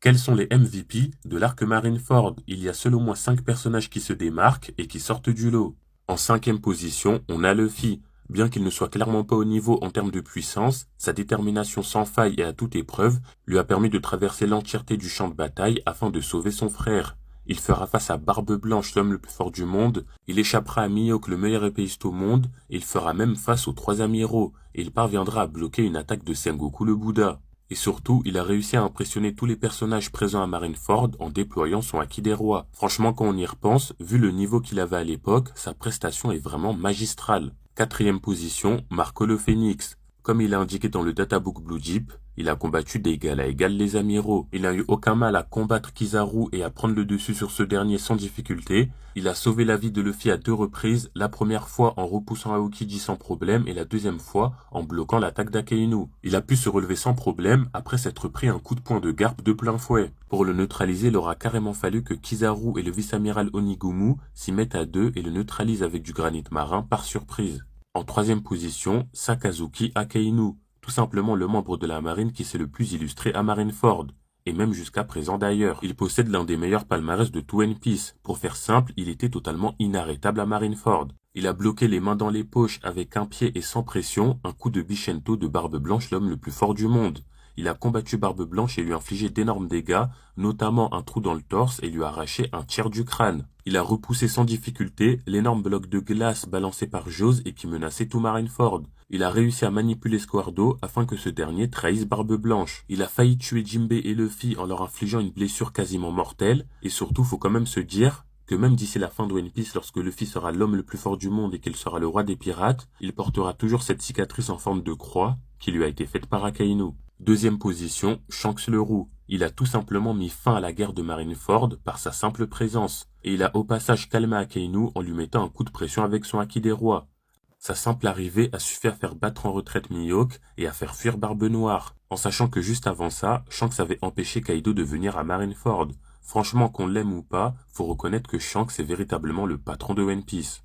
Quels sont les MVP de l'arc Marineford? Il y a selon moi 5 personnages qui se démarquent et qui sortent du lot. En cinquième position, on a Luffy. Bien qu'il ne soit clairement pas au niveau en termes de puissance, sa détermination sans faille et à toute épreuve lui a permis de traverser l'entièreté du champ de bataille afin de sauver son frère. Il fera face à Barbe Blanche, l'homme le plus fort du monde, il échappera à Mihawk, le meilleur épéiste au monde, et il fera même face aux 3 amiraux, et il parviendra à bloquer une attaque de Sengoku le Bouddha. Et surtout, il a réussi à impressionner tous les personnages présents à Marineford en déployant son Haki des Rois. Franchement, quand on y repense, vu le niveau qu'il avait à l'époque, sa prestation est vraiment magistrale. Quatrième position, Marco le Phénix. Comme il a indiqué dans le databook Blue Jeep, il a combattu d'égal à égal les amiraux. Il n'a eu aucun mal à combattre Kizaru et à prendre le dessus sur ce dernier sans difficulté. Il a sauvé la vie de Luffy à 2 reprises, la première fois en repoussant Aokiji sans problème et la deuxième fois en bloquant l'attaque d'Akainu. Il a pu se relever sans problème après s'être pris un coup de poing de garpe de plein fouet. Pour le neutraliser, il aura carrément fallu que Kizaru et le vice-amiral Onigumu s'y mettent à 2 et le neutralisent avec du granit marin par surprise. En troisième position, Sakazuki Akainu, tout simplement le membre de la marine qui s'est le plus illustré à Marineford, et même jusqu'à présent d'ailleurs. Il possède l'un des meilleurs palmarès de tout One Piece. Pour faire simple, il était totalement inarrêtable à Marineford. Il a bloqué les mains dans les poches avec un pied et sans pression un coup de Bishento de Barbe Blanche, l'homme le plus fort du monde. Il a combattu Barbe Blanche et lui infligé d'énormes dégâts, notamment un trou dans le torse et lui a arraché un tiers du crâne. Il a repoussé sans difficulté l'énorme bloc de glace balancé par Jose et qui menaçait tout Marineford. Il a réussi à manipuler Squardo afin que ce dernier trahisse Barbe Blanche. Il a failli tuer Jinbe et Luffy en leur infligeant une blessure quasiment mortelle. Et surtout, faut quand même se dire que même d'ici la fin de One Piece, lorsque Luffy sera l'homme le plus fort du monde et qu'il sera le roi des pirates, il portera toujours cette cicatrice en forme de croix qui lui a été faite par Akainu. Deuxième position, Shanks le Roux. Il a tout simplement mis fin à la guerre de Marineford par sa simple présence. Et il a au passage calmé Akainu en lui mettant un coup de pression avec son Haki des Rois. Sa simple arrivée a suffi à faire battre en retraite Mihawk et à faire fuir Barbe Noire, en sachant que juste avant ça, Shanks avait empêché Kaido de venir à Marineford. Franchement, qu'on l'aime ou pas, faut reconnaître que Shanks est véritablement le patron de One Piece.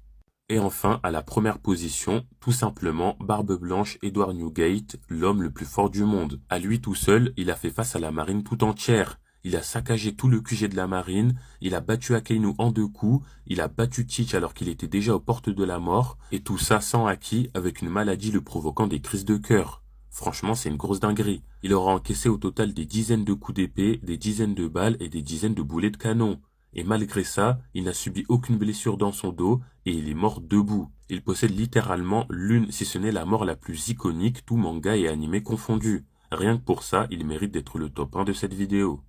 Et enfin, à la première position, tout simplement, Barbe Blanche Edward Newgate, l'homme le plus fort du monde. À lui tout seul, il a fait face à la marine tout entière. Il a saccagé tout le QG de la marine, il a battu Akainu en 2 coups, il a battu Teach alors qu'il était déjà aux portes de la mort, et tout ça sans Haki, avec une maladie le provoquant des crises de cœur. Franchement, c'est une grosse dinguerie. Il aura encaissé au total des dizaines de coups d'épée, des dizaines de balles et des dizaines de boulets de canon. Et malgré ça, il n'a subi aucune blessure dans son dos et il est mort debout. Il possède littéralement l'une, si ce n'est la mort la plus iconique, tout manga et animé confondus. Rien que pour ça, il mérite d'être le top 1 de cette vidéo.